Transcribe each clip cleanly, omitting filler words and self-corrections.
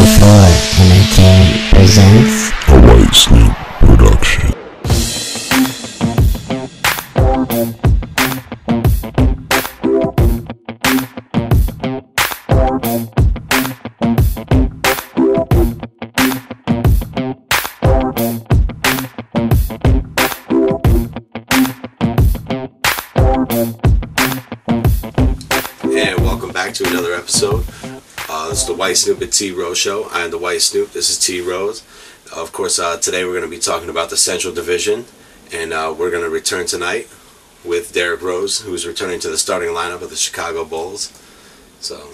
04 Entertainment presents a White Snoop production. And welcome back to another episode. This is the White Snoop T-Rose Show. I am the White Snoop. This is T-Rose. Of course, today we're going to be talking about the Central Division, and we're going to return tonight with Derrick Rose, who's returning to the starting lineup of the Chicago Bulls. So,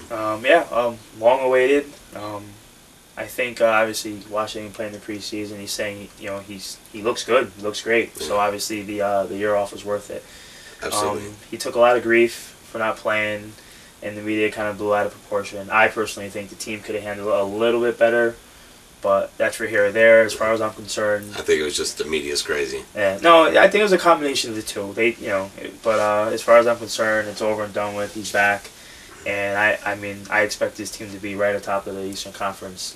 long awaited. I think obviously watching him play in the preseason, he's saying he looks good, he looks great. Yeah. So obviously the year off was worth it. Absolutely. He took a lot of grief for not playing, and the media kind of blew out of proportion. I personally think the team could have handled it a little bit better, but that's for here or there as far as I'm concerned. I think it was just the media's crazy. Yeah, no, I think it was a combination of the two. But as far as I'm concerned, it's over and done with. He's back, and I expect this team to be right atop of the Eastern Conference,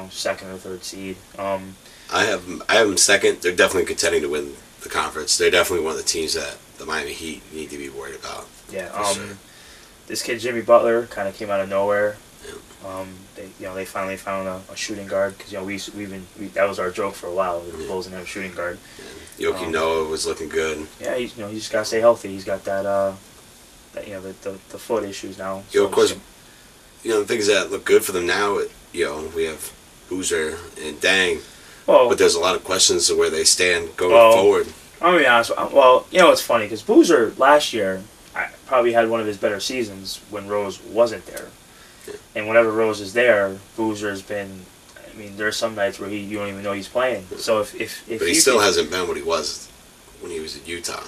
second or third seed. I have them second. They're definitely contending to win the conference. They're definitely one of the teams that the Miami Heat need to be worried about. Yeah. Sure. This kid Jimmy Butler kind of came out of nowhere. Yeah. They finally found a shooting guard because that was our joke for a while. The Bulls didn't have a shooting guard. Yeah. Yoki Noah was looking good. Yeah, you just gotta stay healthy. He's got the foot issues now. So of course, the things that look good for them now. We have Boozer and Dang. Well, but there's a lot of questions to where they stand going forward. I'll be honest. Well, it's funny because Boozer last year probably had one of his better seasons when Rose wasn't there. Yeah. And whenever Rose is there, Boozer's been. I mean, there's some nights where you don't even know he's playing. So if but he still hasn't been what he was when he was at Utah.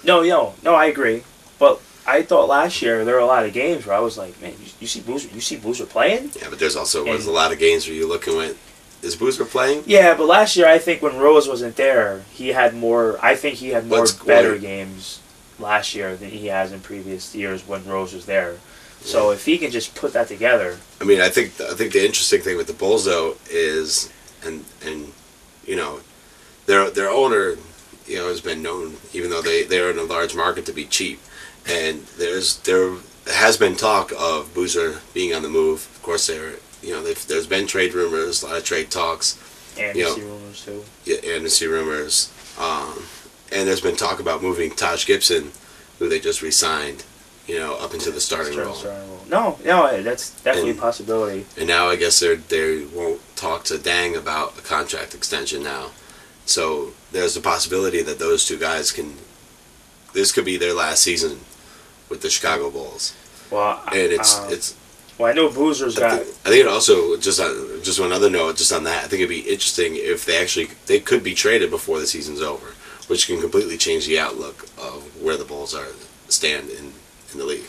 No, I agree. But I thought last year there were a lot of games where I was like, man, you see Boozer playing? Yeah, but there's also was a lot of games where you look and went, is Boozer playing? Yeah, but last year I think when Rose wasn't there, he had more. I think he had more better games last year than he has in previous years when Rose was there. So if he can just put that together. I mean, I think the interesting thing with the Bulls though is, and their owner, has been known, even though they're in a large market, to be cheap, and there has been talk of Boozer being on the move. Of course, there's been trade rumors, a lot of trade talks. Amnesty rumors too. Yeah, amnesty rumors. And there's been talk about moving Taj Gibson, who they just re-signed, up into the starting role. No, that's definitely a possibility. And now I guess they won't talk to Dang about a contract extension now. So there's the possibility that those two guys this could be their last season with the Chicago Bulls. Well, and it's. Well, I know Boozer's got. I think it also just one other note, just on that. I think it'd be interesting if they could be traded before the season's over, which can completely change the outlook of where the Bulls stand in the league.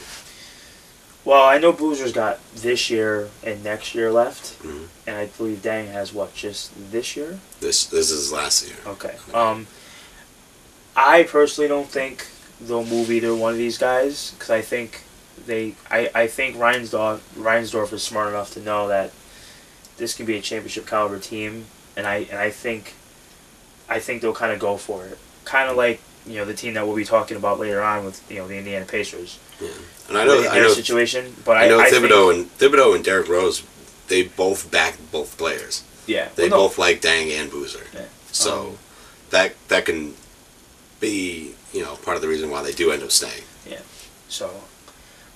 Well, I know Boozer's got this year and next year left, mm-hmm. and I believe Dang has just this year. This is his last year. Okay. I personally don't think they'll move either one of these guys because I think Reinsdorf is smart enough to know that this can be a championship caliber team, and I think they'll kind of go for it, kind of like the team that we'll be talking about later on with the Indiana Pacers. Yeah, and I know situation, but I know Thibodeau and Derrick Rose, they both back both players. Yeah, they both like Dang and Boozer. Yeah. So that can be part of the reason why they do end up staying. Yeah. So.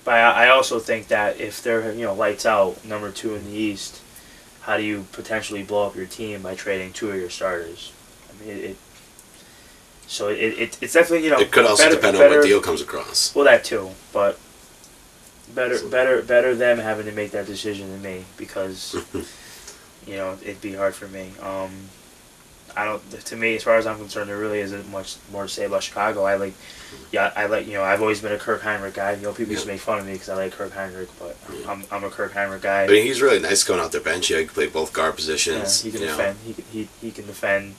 But I also think that if they're lights out, number 2 in the East, how do you potentially blow up your team by trading 2 of your starters? I mean, it's definitely It could also depend on what deal comes across. Well, that too, but better them having to make that decision than me because it'd be hard for me. To me, as far as I'm concerned, there really isn't much more to say about Chicago. I've always been a Kirk Heinrich guy. People used to make fun of me because I like Kirk Heinrich, but I'm a Kirk Heinrich guy. I mean, he's really nice going out their bench. He can play both guard positions. Yeah, he can defend. He can defend.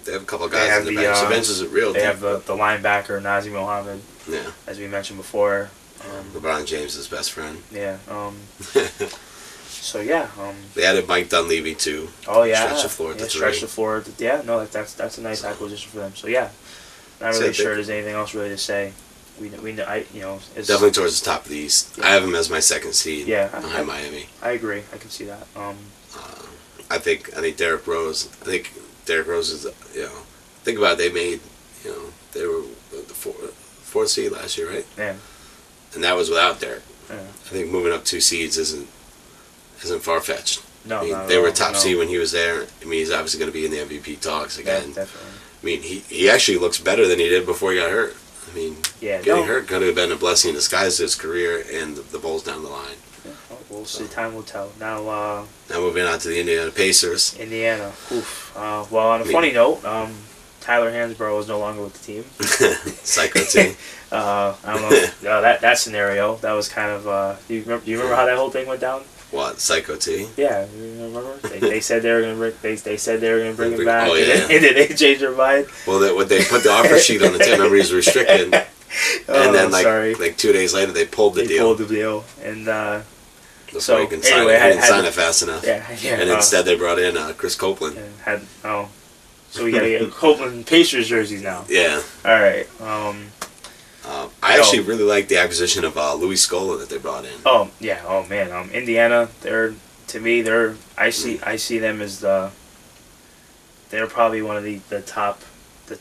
They have a couple of guys on the bench. The bench isn't real. They have the linebacker Nazir Mohammed. Yeah. As we mentioned before. LeBron James' best friend. Yeah. So yeah, they added Mike Dunleavy too. Oh yeah, stretch the floor at the stretch three. the floor. Yeah, no, that's a nice acquisition for them. So yeah, not really sure there's anything else really to say. We it's definitely towards the top of the East. Yeah. I have them as my second seed. Yeah, behind Miami. I agree. I can see that. I think Derrick Rose. I think Derrick Rose is think about it, they made they were the fourth seed last year, right? Yeah. And that was without Derrick. Yeah. I think moving up 2 seeds isn't far fetched. No, I mean, not they at were all. top No. seed when he was there. I mean, he's obviously going to be in the MVP talks again. Yeah, definitely. I mean, he actually looks better than he did before he got hurt. I mean, getting hurt could have been a blessing in disguise to his career and the Bulls down the line. Yeah, we'll see. Time will tell. Now moving on to the Indiana Pacers. Indiana. Oof. Well, on a funny note, Tyler Hansbrough is no longer with the team. Psycho team. I don't know that scenario. That was kind of. Do you remember how that whole thing went down? What, Psycho T? Yeah, you remember? They said they were gonna they said they were gonna bring him back. Oh yeah. And then they changed their mind. Well, they put the offer sheet on the team. Remember, he's restricted. And then like 2 days later, they pulled the deal. They pulled the deal, and so he can sign anyway, it. He didn't sign it fast enough. Yeah. And instead, they brought in Chris Copeland. So we gotta get Copeland Pacers jerseys now. Yeah. All right. I actually really like the acquisition of Louis Scola that they brought in. Oh yeah. Oh man. Indiana. I see them as they're probably one of the top. As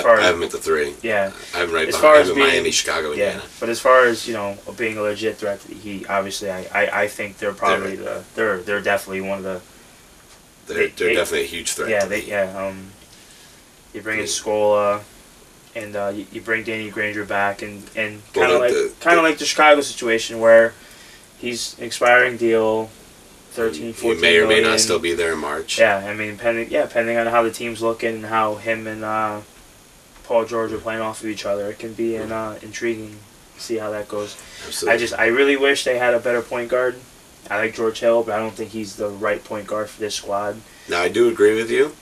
far I have them at the 3. Yeah. I have them right as behind far as Miami, Chicago, Indiana. Yeah. But as far as being a legit threat to the Heat, obviously I think they're probably they're definitely one of the. They're definitely a huge threat. Yeah. You bring in Scola. And you bring Danny Granger back, and kind of like the Chicago situation where he's expiring deal, 13, 14 He may or may million. not still be there in March. Yeah, I mean, depending on how the team's looking and how him and Paul George are playing off of each other, it can be intriguing to see how that goes. Absolutely. I really wish they had a better point guard. I like George Hill, but I don't think he's the right point guard for this squad. Now, I do agree with you.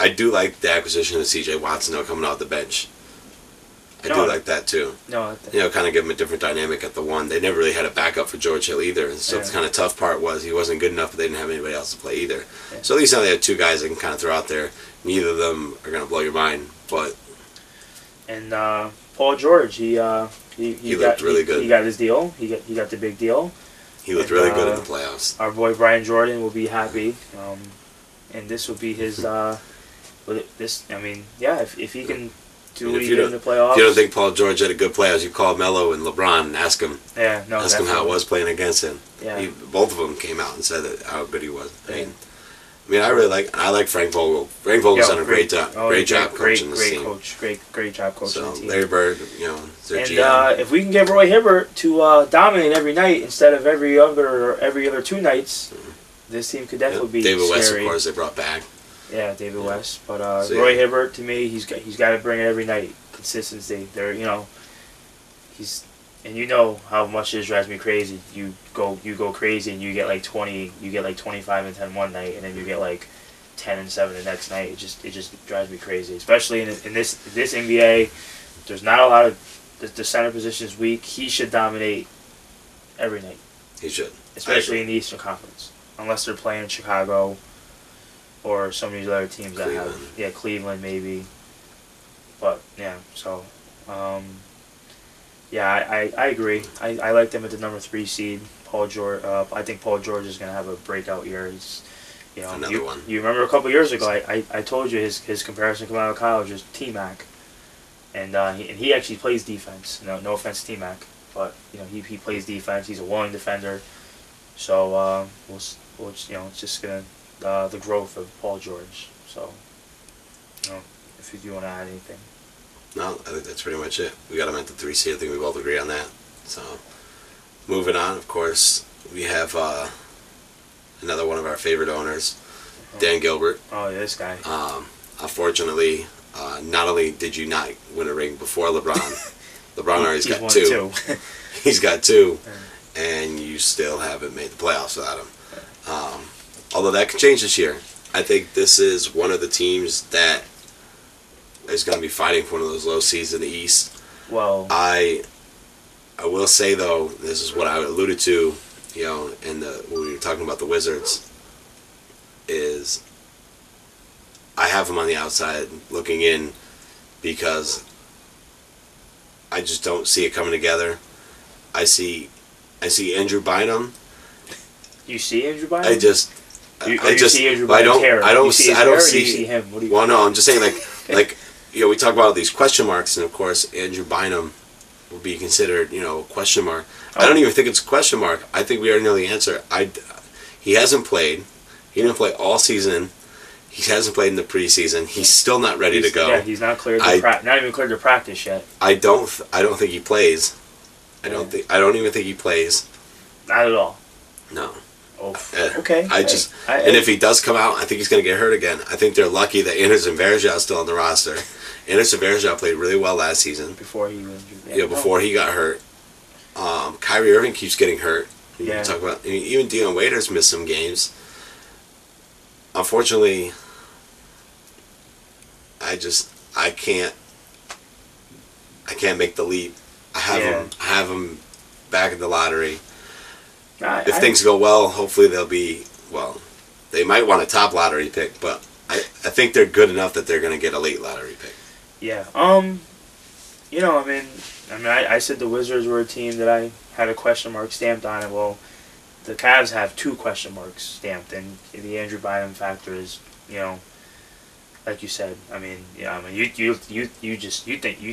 I do like the acquisition of C.J. Watson coming off the bench. I do like that too. No, kind of give him a different dynamic at the 1. They never really had a backup for George Hill either. And so the kind of tough part was he wasn't good enough, but they didn't have anybody else to play either. Yeah. So at least now they have 2 guys they can kind of throw out there. Neither of them are going to blow your mind, but. And Paul George, he looked really good. He got his deal. He got the big deal. He looked really good in the playoffs. Our boy Brian Jordan will be happy, and this will be his. If he can do what he did in the playoffs. If you don't think Paul George had a good playoffs, you call Melo and LeBron and ask him. Yeah, no, ask him how it was playing against him. Yeah. Both of them came out and said how good he was. I mean, I like Frank Vogel. Frank Vogel's done a great job. Great job coaching this team. Great job coaching the team. Larry Bird, is their and GM. if we can get Roy Hibbert to dominate every night instead of every other 2 nights, this team could definitely be David scary. West, of course, they brought back. Yeah, David West. But Roy Hibbert, to me, he's got to bring it every night. Consistency. He's how much this drives me crazy. You go crazy and you get like 20, you get like 25 and 10 one night, and then you get like 10 and 7 the next night. It just drives me crazy. Especially in this NBA, there's not a lot of the center position is weak. He should dominate every night. He should, especially in the Eastern Conference, unless they're playing Chicago. Or some of these other teams Cleveland. that have, Cleveland maybe, but so, I agree. I like them at the number 3 seed. Paul George. I think Paul George is gonna have a breakout year. He's, another one. You remember a couple years ago, I told you his comparison coming out of college was T-Mac, and he actually plays defense. No offense to T-Mac, but he plays defense. He's a willing defender. So it's just gonna. The growth of Paul George. So, if you do want to add anything. No, I think that's pretty much it. We got him at the 3 seed. I think we both agree on that. So, moving on, of course, we have another one of our favorite owners, Dan Gilbert. Oh, yeah, this guy. Unfortunately, not only did you not win a ring before LeBron, LeBron already got 2. He's got 2, and you still haven't made the playoffs without him. Although that could change this year. I think this is one of the teams that is going to be fighting for one of those low seeds in the East. Well, I will say, though, this is what I alluded to, in talking about the Wizards, is I have them on the outside looking in because I just don't see it coming together. I see Andrew Bynum. You see Andrew Bynum? I just see Andrew Bynum's hair? I don't You see his I don't hair or see you see him. What do you? Well, no, I'm just saying like we talk about these question marks, and of course Andrew Bynum will be considered a question mark. I don't even think it's a question mark. I think we already know the answer. He hasn't played. He didn't play all season. He hasn't played in the preseason. He's still not ready to go. Yeah, he's not cleared. Not even cleared to practice yet. I don't think he plays. I don't even think he plays. Not at all. No. Oh, okay. And if he does come out, I think he's going to get hurt again. I think they're lucky that Anderson Varejao is still on the roster. Anderson Varejao played really well last season. Before he was injured. Yeah, before he got hurt. Kyrie Irving keeps getting hurt. Yeah. Talk about even Dion Waiters missed some games. Unfortunately, I can't make the leap. I have them back in the lottery. If things go well, hopefully they might want a top lottery pick, but I think they're good enough that they're going to get a late lottery pick. Yeah. I said the Wizards were a team that I had a question mark stamped on it. Well, the Cavs have 2 question marks stamped, and the Andrew Bynum factor is, like you said. You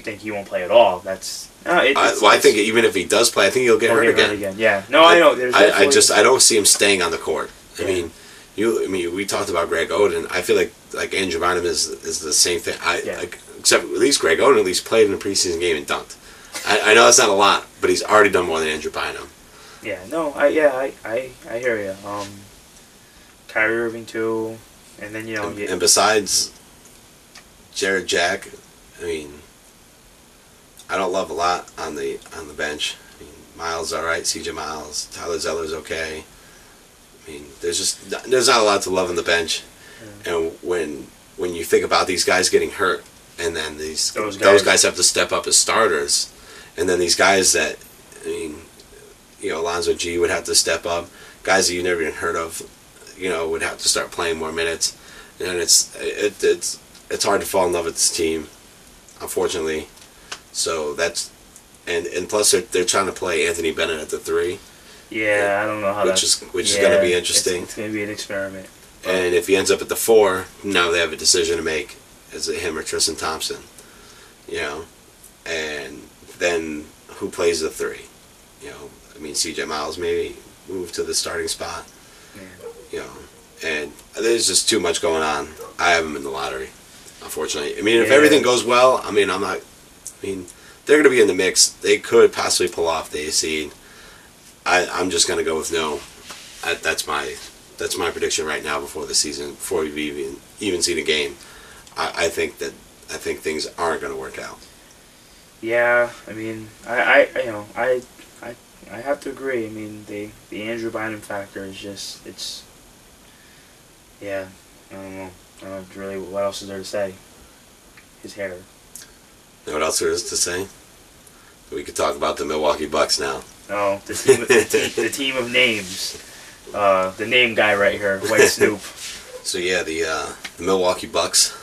think he won't play at all. That's I think even if he does play, I think he'll get hurt again. Yeah. No, I know. I don't see him staying on the court. Yeah. We talked about Greg Oden. I feel like Andrew Bynum is the same thing. Except at least Greg Oden at least played in a preseason game and dunked. I know that's not a lot, but he's already done more than Andrew Bynum. Yeah. No. I hear you. Kyrie Irving too, and then and besides Jared Jack, I don't love a lot on the bench. Miles all right, CJ Miles, Tyler Zeller's okay. There's not a lot to love on the bench. And when you think about these guys getting hurt, and then those guys have to step up as starters, and then these guys that Alonzo G would have to step up, guys that you never even heard of, would have to start playing more minutes, and it's hard to fall in love with this team, unfortunately. So that's and plus they're trying to play Anthony Bennett at the 3. Yeah, I don't know how which is going to be interesting. It's going to be an experiment. And if he ends up at the 4, now they have a decision to make: is it him or Tristan Thompson? And then who plays the 3? CJ Miles maybe move to the starting spot. Yeah. And there's just too much going on. I have him in the lottery, unfortunately. If everything goes well, they're going to be in the mix. They could possibly pull off the A seed. I'm just going to go with no. That's my prediction right now before the season, before we even see the game. I think things aren't going to work out. Yeah, I have to agree. The Andrew Bynum factor is just I don't know. I don't know really what else is there to say. His hair. You know what else there is to say? We could talk about the Milwaukee Bucks now. Oh, the team of names. The name guy right here, White Snoop. So the Milwaukee Bucks.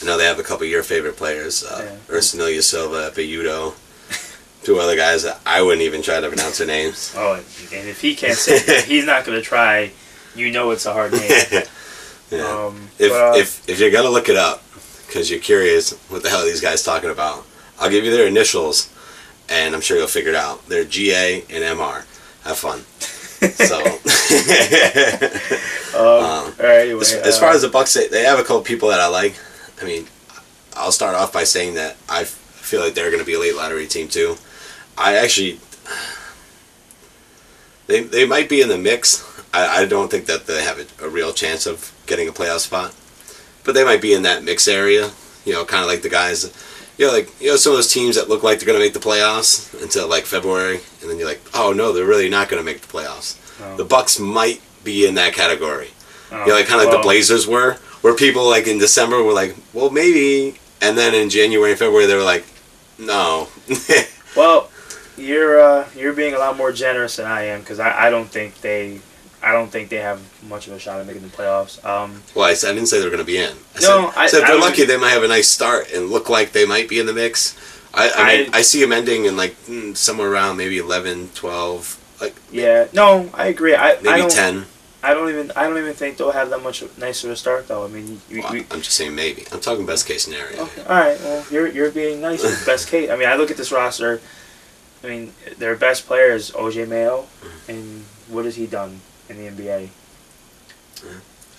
I know they have a couple of your favorite players, Ursan Silva, Bayudo, 2 other guys that I wouldn't even try to pronounce their names. Oh, and if he can't say it, he's not going to try. It's a hard name. Yeah. If you're gonna look it up because you're curious what the hell are these guys talking about, I'll give you their initials, and I'm sure you'll figure it out. They're GA and MR. Have fun. So, anyway, as far as the Bucks, they have a couple people that I like. I'll start off by saying that I feel like they're going to be a late lottery team too. They might be in the mix. I don't think that they have a real chance of getting a playoff spot, but they might be in that mix area. Kind of like the guys, some of those teams that look like they're going to make the playoffs until like February, and then you're like, oh no, they're really not going to make the playoffs. Oh. The Bucks might be in that category. Oh. Kind of like the Blazers were, where people like in December were like, well maybe, and then in January and February they were like, no. Well, you're being a lot more generous than I am, because I don't think I don't think they have much of a shot at making the playoffs. Well, I didn't say they're going to be in. I said if they're would- lucky, they might have a nice start and look like they might be in the mix. I mean, I see them ending in like somewhere around maybe 11, 12, like Yeah, no, I agree. I maybe don't, 10. I don't even think they'll have that much nicer a start though. I mean, I'm just saying maybe. I'm talking best case scenario. okay, all right. Well, you're being nice with best case. I mean, I look at this roster. I mean, their best player is OJ Mayo, and what has he done in the NBA?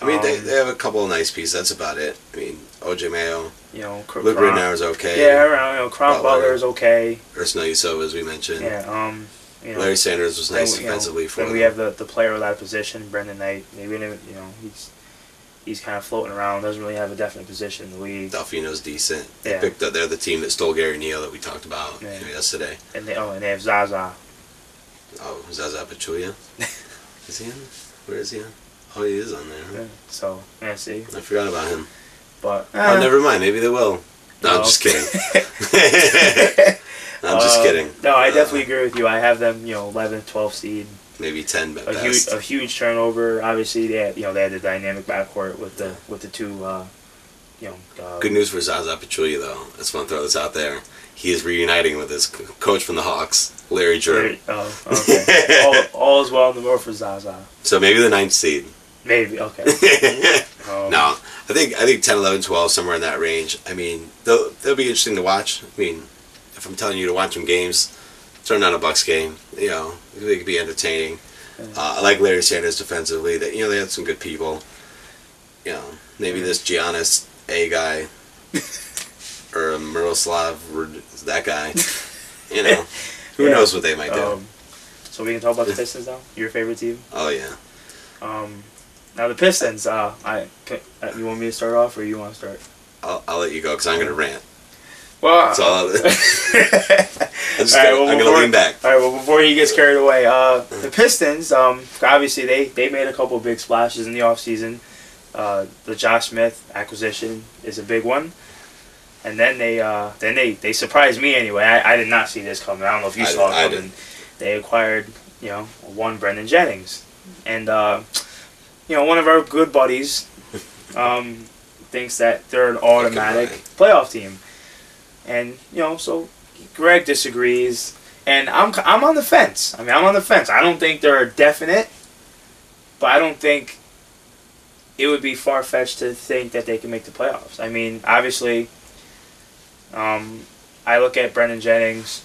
I mean, they have a couple of nice pieces. That's about it. I mean, OJ Mayo, You know, Luke Ridnour is okay. Yeah, around. You know, Cron Butler is okay. Ursula Yusuf, as we mentioned. Yeah. You know, Larry Sanders was nice then, you know, defensively for then them. we have the player without a position, Brendan Knight. Maybe you know he's kind of floating around. Doesn't really have a definite position in the league. Delfino's decent. Yeah. They're the team that stole Gary Neal that we talked about yesterday. And they have Zaza. Oh, Zaza Pachulia? Is he in? Where is he on? Oh, he is on there. Huh? Yeah, so, yeah, see. I forgot about him. But Oh, never mind. Maybe they will. No, I'm just kidding. I'm just kidding. No, I definitely agree with you. I have them, 11th, 12th seed. Maybe 10 at best. A huge turnover. Obviously, they had the dynamic backcourt with the two, Good news for Zaza Pachulia, though. I just want to throw this out there. He is reuniting with his coach from the Hawks, Larry Jurd. Oh, okay. all is well in the world for Zaza. So maybe the 9th seed. Maybe, okay. No, I think 10, 11, 12, somewhere in that range. I mean, they'll be interesting to watch. I mean, if I'm telling you to watch some games, turn on a Bucks game. They could be entertaining. I like Larry Sanders defensively. That they had some good people. Maybe this Giannis A guy or a Miroslav, that guy. Who knows what they might do. So we can talk about the Pistons now. Your favorite team. Oh yeah. Now the Pistons. You want me to start off, or you want to start? I'll let you go because I'm gonna rant. Well, So I'm gonna lean back. All right. Well, before he gets carried away, the Pistons. Obviously they made a couple of big splashes in the offseason. The Josh Smith acquisition is a big one, and then they surprised me anyway. I did not see this coming. I don't know if you saw it coming. They acquired one Brendan Jennings, and one of our good buddies thinks that they're an automatic playoff team. And so Greg disagrees, and I'm on the fence. I mean, I'm on the fence. I don't think they're definite, but I don't think it would be far fetched to think that they can make the playoffs. I mean, obviously, I look at Brendan Jennings.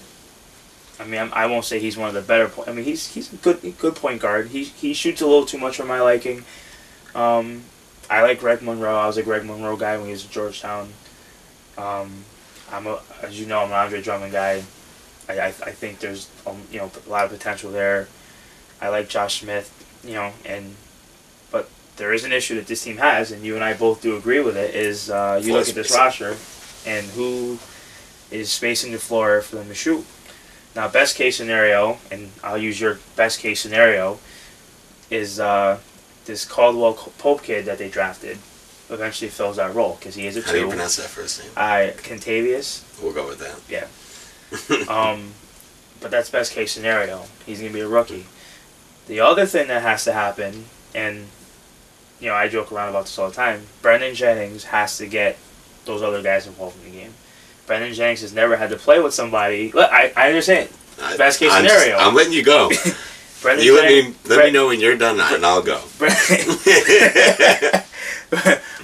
I mean, I won't say he's one of the better. I mean, he's a good point guard. He shoots a little too much for my liking. I like Greg Monroe. I was a Greg Monroe guy when he was at Georgetown. As you know, I'm an Andre Drummond guy. I think there's a lot of potential there. I like Josh Smith, but there is an issue that this team has, and you and I both do agree with it. Is you look at this roster, and who is spacing the floor for them to shoot. Now, best case scenario, and I'll use your best case scenario, is this Caldwell Pope kid that they drafted eventually fills that role because he is a 2. How do you pronounce that first name? Contavious. We'll go with that. Yeah. But that's best case scenario. He's going to be a rookie. The other thing that has to happen, and I joke around about this all the time, Brendan Jennings has to get those other guys involved in the game. Brendan Jennings has never had to play with somebody. Look, I understand. Best case scenario. I'm letting you go. Let me know when you're done, and I'll go.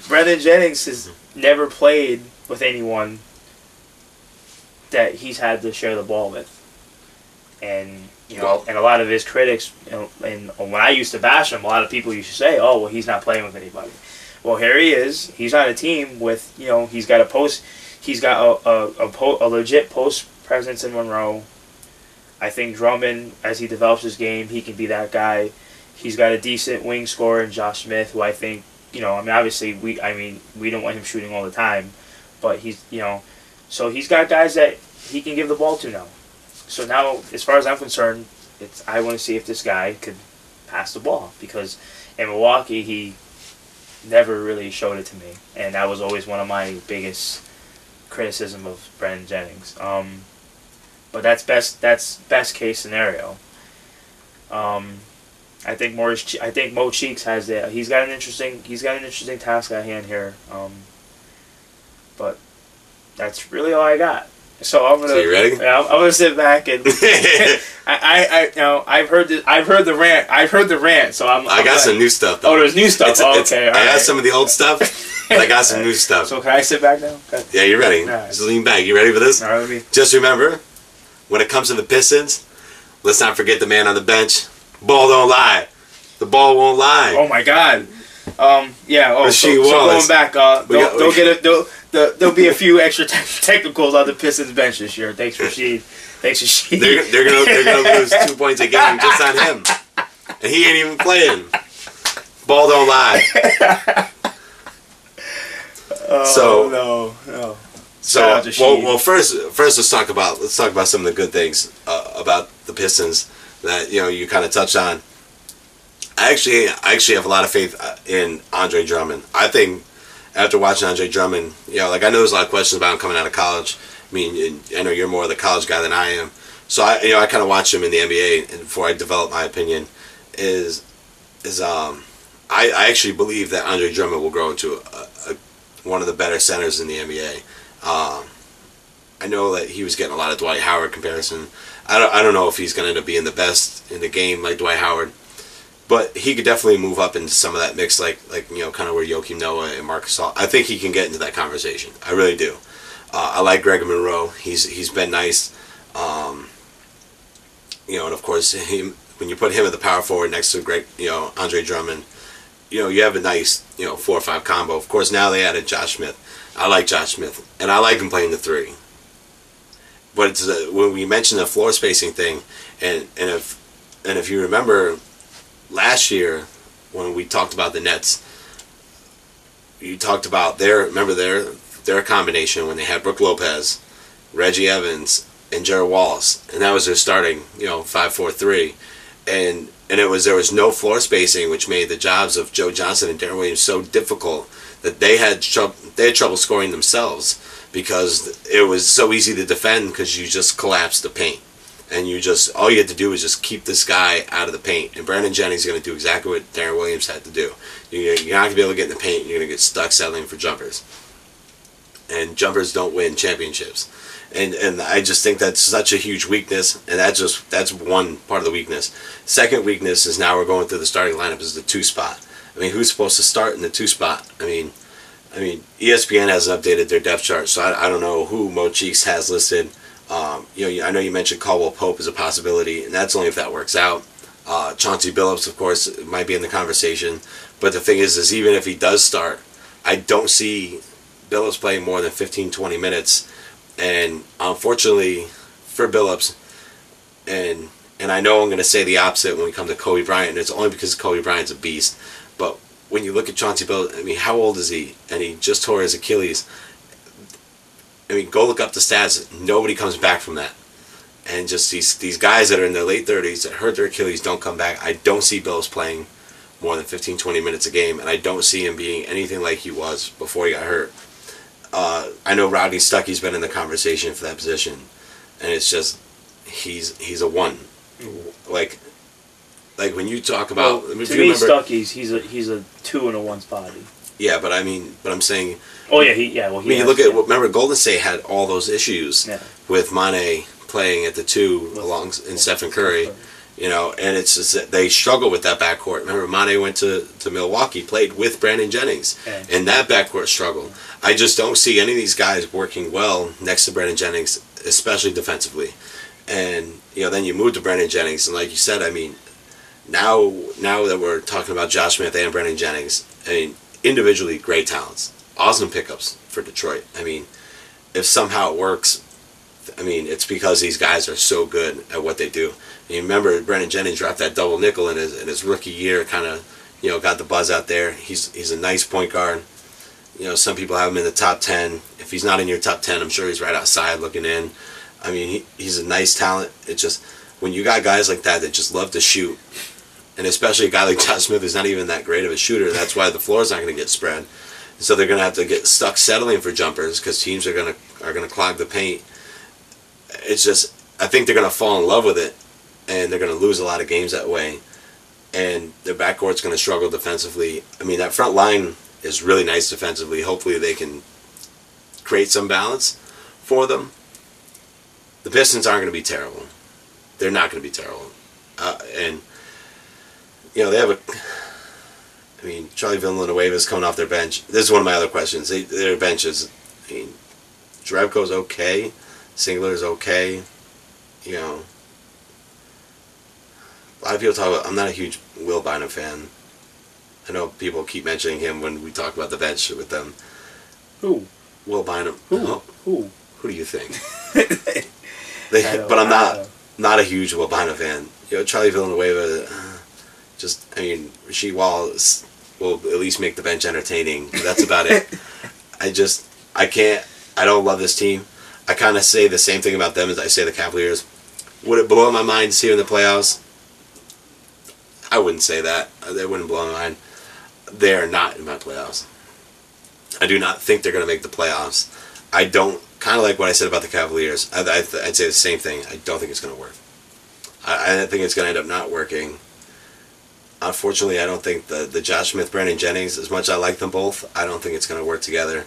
Brendan Jennings has never played with anyone that he's had to share the ball with, and and a lot of his critics, and when I used to bash him, a lot of people used to say, "Oh, well, he's not playing with anybody." Well, here he is. He's on a team with he's got a legit post presence in Monroe. I think Drummond, as he develops his game, he can be that guy. He's got a decent wing scorer in Josh Smith, who I think, obviously we don't want him shooting all the time, but he's, so he's got guys that he can give the ball to now. So now, as far as I'm concerned, I want to see if this guy could pass the ball, because in Milwaukee he never really showed it to me, and that was always one of my biggest criticism of Brendan Jennings. But that's best case scenario. I think Mo Cheeks has that. He's got an interesting task at hand here. But that's really all I got. So I'm gonna. So you ready? Yeah, I'm gonna sit back and. I've heard the rant. So I got some new stuff. Though. Oh, there's new stuff. Okay. I got some of the old stuff, but I got some new stuff. So can I sit back now? Okay. Yeah, you're ready. Right. Just lean back. You ready for this? All right, let me. Just remember, when it comes to the Pistons, let's not forget the man on the bench. Ball don't lie. The ball won't lie. Oh my God. Yeah. Oh, so going back. There'll be a few extra technicals on the Pistons bench this year. Thanks, Rasheed. They're gonna lose 2 points a game just on him, and he ain't even playing. Ball don't lie. No. So well, first let's talk about some of the good things about the Pistons that you kind of touched on. I actually have a lot of faith in Andre Drummond. I think after watching Andre Drummond, like I know there's a lot of questions about him coming out of college. I mean, I know you're more of the college guy than I am. So I kind of watched him in the NBA, and before I develop my opinion, I actually believe that Andre Drummond will grow into one of the better centers in the NBA. I know that he was getting a lot of Dwight Howard comparison. I don't know if he's going to end up being the best in the game like Dwight Howard. But he could definitely move up into some of that mix, like kind of where Joakim Noah and Marc Gasol. I think he can get into that conversation. I really do. I like Greg Monroe. He's been nice. And of course, when you put him at the power forward next to Andre Drummond, you have a nice 4 or 5 combo. Of course, now they added Josh Smith. I like Josh Smith, and I like him playing the 3. But it's when we mentioned the floor spacing thing, and if you remember. Last year, when we talked about the Nets, you talked about their combination when they had Brook Lopez, Reggie Evans, and Gerald Wallace, and that was their starting 5-4-3, and there was no floor spacing, which made the jobs of Joe Johnson and Darren Williams so difficult that they had trouble scoring themselves because it was so easy to defend because you just collapsed the paint. And all you had to do was just keep this guy out of the paint. And Brandon Jennings is going to do exactly what Darren Williams had to do. You're not going to be able to get in the paint. You're going to get stuck settling for jumpers. And jumpers don't win championships. And I just think that's such a huge weakness. And that's one part of the weakness. Second weakness is now we're going through the starting lineup is the 2 spot. I mean, who's supposed to start in the 2 spot? I mean, ESPN hasn't updated their depth chart, so I don't know who Mo Cheeks has listed. I know you mentioned Caldwell Pope as a possibility, and that's only if that works out. Chauncey Billups, of course, might be in the conversation. But the thing is even if he does start, I don't see Billups playing more than 15-20 minutes. And unfortunately for Billups, and I know I'm going to say the opposite when we come to Kobe Bryant, and it's only because Kobe Bryant's a beast. But when you look at Chauncey Billups, how old is he? And he just tore his Achilles. Go look up the stats. Nobody comes back from that. And just these guys that are in their late 30s that hurt their Achilles don't come back. I don't see Billups playing more than 15-20 minutes a game, and I don't see him being anything like he was before he got hurt. I know Rodney Stuckey's been in the conversation for that position, and it's just he's a 1. Like when you talk about to me, Stuckey's he's a 2 in a 1 spot. Yeah, but I'm saying. Oh yeah, Well, you look at remember Golden State had all those issues with Mane playing at the 2 and Stephen Curry, and it's just that they struggle with that backcourt. Remember Mane went to Milwaukee, played with Brandon Jennings, and that backcourt struggled. I just don't see any of these guys working well next to Brandon Jennings, especially defensively. And then you move to Brandon Jennings, and like you said, now that we're talking about Josh Smith and Brandon Jennings, individually great talents, awesome pickups for Detroit. If somehow it works, it's because these guys are so good at what they do. And you remember Brandon Jennings dropped that double nickel in his rookie year, kind of got the buzz out there. He's a nice point guard. Some people have him in the top 10. If he's not in your top 10, I'm sure he's right outside looking in. He's a nice talent. It's just when you got guys like that just love to shoot, and especially a guy like Josh Smith who's not even that great of a shooter, that's why the floor's not going to get spread. So they're going to have to get stuck settling for jumpers because teams are going to clog the paint. It's just I think they're going to fall in love with it, and they're going to lose a lot of games that way. and their backcourt's going to struggle defensively. I mean, that front line is really nice defensively. Hopefully they can create some balance for them. The Pistons aren't going to be terrible. They're not going to be terrible. And, you know, they have I mean, Charlie Villanueva's coming off their bench. This is one of my other questions. Their bench is, I mean, Jerebko's okay. Singler's okay. You know, a lot of people talk about, I'm not a huge Will Bynum fan. I know people keep mentioning him when we talk about the bench with them. Who? Will Bynum. Who? Oh, Who? Who do you think? But I'm not a huge Will Bynum fan. You know, Charlie Villanueva, I mean, Rasheed Wallace will at least make the bench entertaining. That's about it. I don't love this team. I kind of say the same thing about them as I say the Cavaliers. Would it blow my mind to see them in the playoffs? I wouldn't say that. That wouldn't blow my mind. They are not in my playoffs. I do not think they're going to make the playoffs. I don't, kind of like what I said about the Cavaliers, I'd say the same thing. I don't think it's going to work. I think it's going to end up not working. Unfortunately, I don't think the Josh Smith, Brandon Jennings, as much as I like them both, I don't think it's going to work together.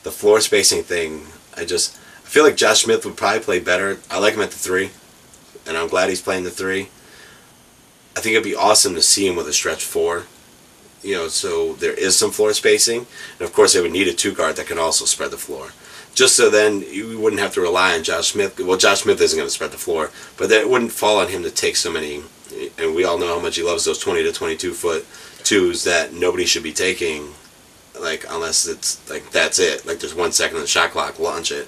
The floor spacing thing, I feel like Josh Smith would probably play better. I like him at the 3, and I'm glad he's playing the 3. I think it'd be awesome to see him with a stretch 4. You know, so there is some floor spacing. And of course, they would need a 2 guard that can also spread the floor. Just so then you wouldn't have to rely on Josh Smith. Well, Josh Smith isn't going to spread the floor, but that wouldn't fall on him to take so many. And we all know how much he loves those 20 to 22 foot twos that nobody should be taking, like, unless it's like that's it. Like, there's 1 second on the shot clock, launch it.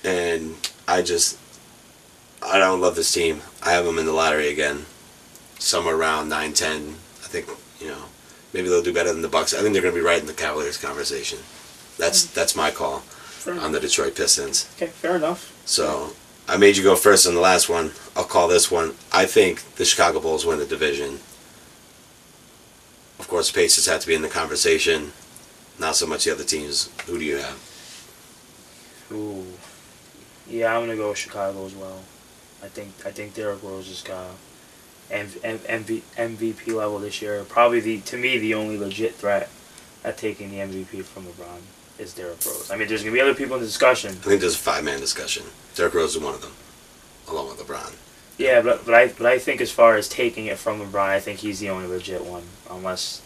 And I don't love this team. I have them in the lottery again, somewhere around 9-10. I think, you know, maybe they'll do better than the Bucks. I think they're going to be right in the Cavaliers conversation. That's my call on the Detroit Pistons. Okay, fair enough. So I made you go first on the last one. I'll call this one. I think the Chicago Bulls win the division. Of course, the Pacers have to be in the conversation. Not so much the other teams. Who do you have? Ooh, yeah, I'm gonna go with Chicago as well. I think Derrick Rose has got MVP level this year. Probably to me the only legit threat at taking the MVP from LeBron is Derrick Rose. I mean, there's gonna be other people in the discussion. I think there's a 5-man discussion. Derrick Rose is one of them, along with LeBron. Yeah, but I think as far as taking it from LeBron, I think he's the only legit one, unless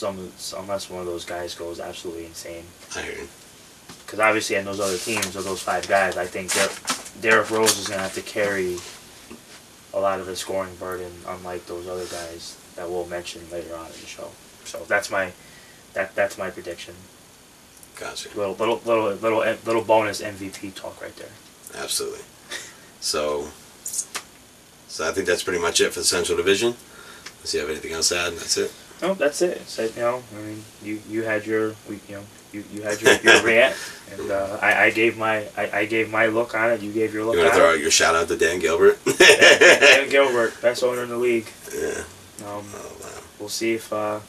one of those guys goes absolutely insane. I hear you. Because obviously, in those other teams, or those 5 guys, I think Derrick Rose is gonna have to carry a lot of the scoring burden, unlike those other guys that we'll mention later on in the show. So that's my prediction. Gotcha. Little bonus MVP talk right there. Absolutely. So I think that's pretty much it for the Central Division. Does you have anything else to add? That's it. No, that's it. So, you know, I mean, you had your your rant, and I gave my look on it. You gave your look. You want to throw out your shout out to Dan Gilbert? Dan Gilbert, best owner in the league. Yeah. Wow. We'll see if so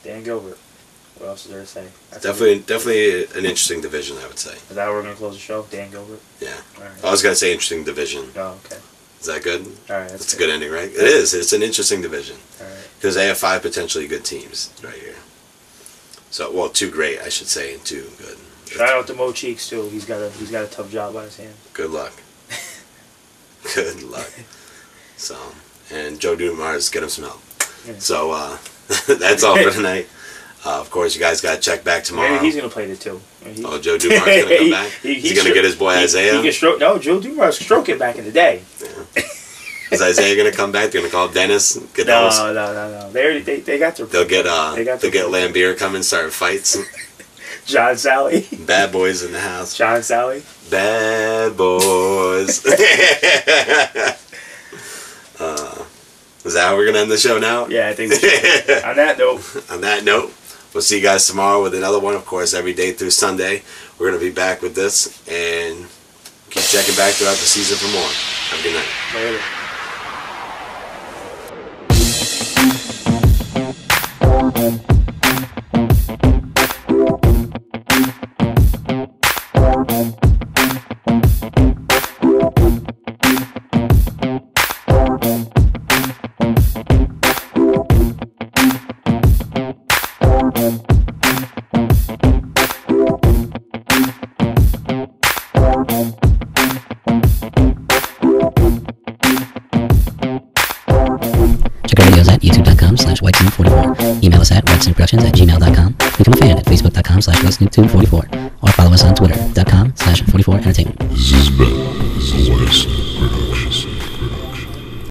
Dan Gilbert. What else is there to say? That's definitely an interesting division, I would say. Is that how we're gonna close the show? Dan Gilbert. Yeah. All right. I was gonna say interesting division. Oh, okay. Is that good? All right. That's a good ending, right? It is. It's an interesting division. All right. Because they have 5 potentially good teams right here. So, well, 2 great, I should say, and 2 good. Shout out to Mo Cheeks too. He's got a tough job on his hands. Good luck. Good luck. So, and Joe Dumars, get him some help. Yeah. So, that's all for tonight. Of course, you guys got to check back tomorrow. Maybe he's going to play the 2. Oh, Joe Dumars going to come back? He's going to get his boy Isaiah? He can stroke. No, Joe Dumars stroke it back in the day. Yeah. Is Isaiah going to come back? They're going to call Dennis? No. They got their... They'll get Lambeer come and start fights. John Sally. Bad boys in the house. John Sally. Bad boys. Is that how we're going to end the show now? Yeah, I think we should. On that note, we'll see you guys tomorrow with another one. Of course, every day through Sunday, we're going to be back with this. And keep checking back throughout the season for more. Have a good night. Later. Thank you. Check our videos at youtube.com/WhiteSnoop44. Email us at WhiteSnoopProductions@gmail.com. Become a fan at Facebook.com/WhiteSnoop244. Or follow us on Twitter.com/44entertainment. This has been the White Snoop Production.